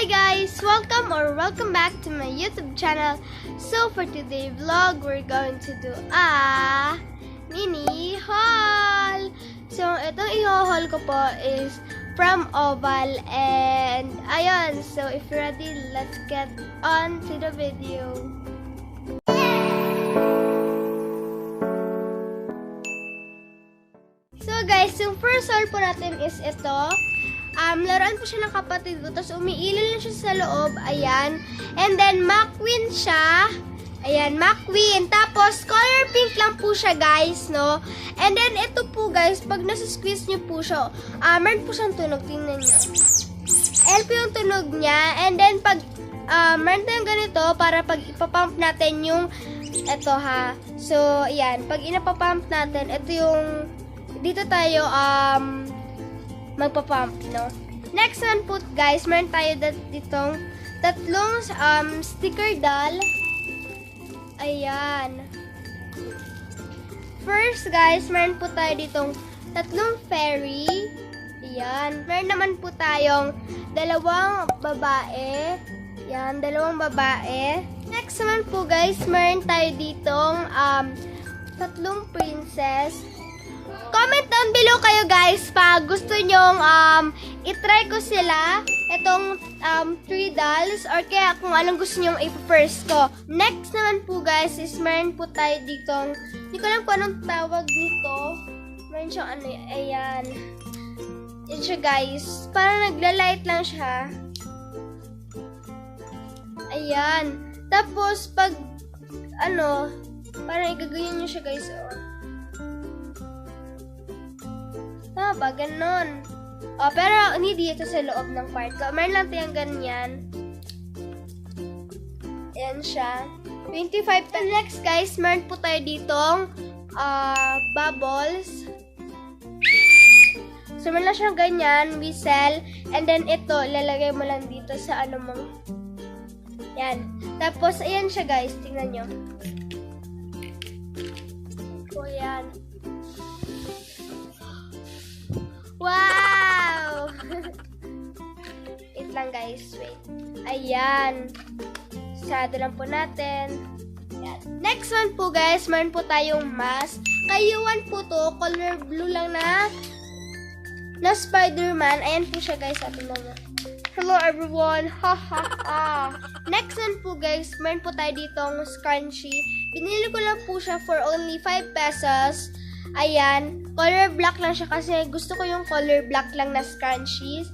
Hi guys! Welcome back to my YouTube channel. So for today's vlog, we're going to do a mini haul. So itong i-haul ko po is from Oval and ayun. So if you're ready, let's get on to the video. So guys, yung first haul po natin is ito. Laruan po siya ng kapatid ko. Tapos umiilaw lang siya sa loob. Ayan. And then, McQueen siya. Ayan, McQueen. Tapos, color pink lang po siya, guys, no? And then, ito po, guys, pag nasa-squeeze nyo po siya, meron po siyang tunog. Tingnan nyo. Ayan po yung tunog niya. And then, pag, meron tayong ganito, para pag ipapump natin yung, ito ha. So, ayan. Pag inapapump natin, ito yung, dito tayo, magpa-pump, no? Next one po, guys, meron tayo ditong tatlong sticker doll. Ayan. First, guys, meron po tayo ditong tatlong fairy. Ayan. Meron naman po tayong dalawang babae. Ayan, dalawang babae. Next naman po, guys, meron tayo ditong tatlong princess. Comment down below kayo, guys, pag gusto nyong itry ko sila, itong 3 dolls, or kaya kung anong gusto nyong i-first ko. Next naman po, guys, is meron po tayo ditong, hindi ko alam kung anong tawag dito. Meron siyang ano, ayan. Yan siya, guys. Parang nagla-light lang siya. Ayan. Tapos, pag, ano, parang igaganyan nyo siya, guys, oh. Tama ba? Ganon. Pero hindi dito sa loob ng kwarto. Meron lang tayong ganyan. Ayan siya. 25 to next, guys. Meron po tayo ditong bubbles. So, meron lang siyang ganyan. Whistle. And then, ito, ilalagay mo lang dito sa ano mo. Yan. Tapos, ayan siya, guys. Tingnan nyo. So, ayan. Wow! Wait lang, guys. Wait. Ayan. Sarado lang po natin. Ayan. Next one po, guys. Meron po tayong mask. Kayuan po to. Color blue lang na Spider-Man. Ayan po siya, guys. Sabi mo na. Hello, everyone. Ha, ha, ha. Next one po, guys. Meron po tayo ditong scrunchie. Binili ko lang po siya for only 5 pesos. Ayan. Color black lang siya kasi gusto ko yung color black lang na scrunchies.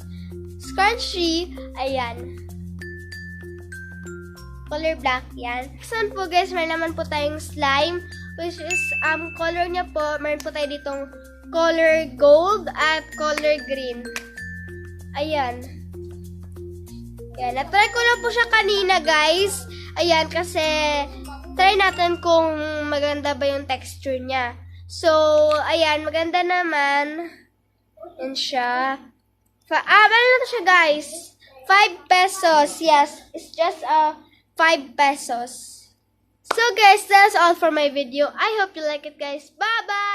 Scrunchie. Ayan. Color black. Yan. Next one po, guys, may naman po tayong slime. Which is, color niya po, meron po tayo ditong color gold at color green. Ayan. Ayan. Na-try ko na po siya kanina, guys. Ayan, kasi try natin kung maganda ba yung texture niya. So, ayan, maganda naman. Yan siya. Ano na to siya, guys? 5 pesos. Yes, it's just 5 pesos. So, guys, that's all for my video. I hope you like it, guys. Bye-bye!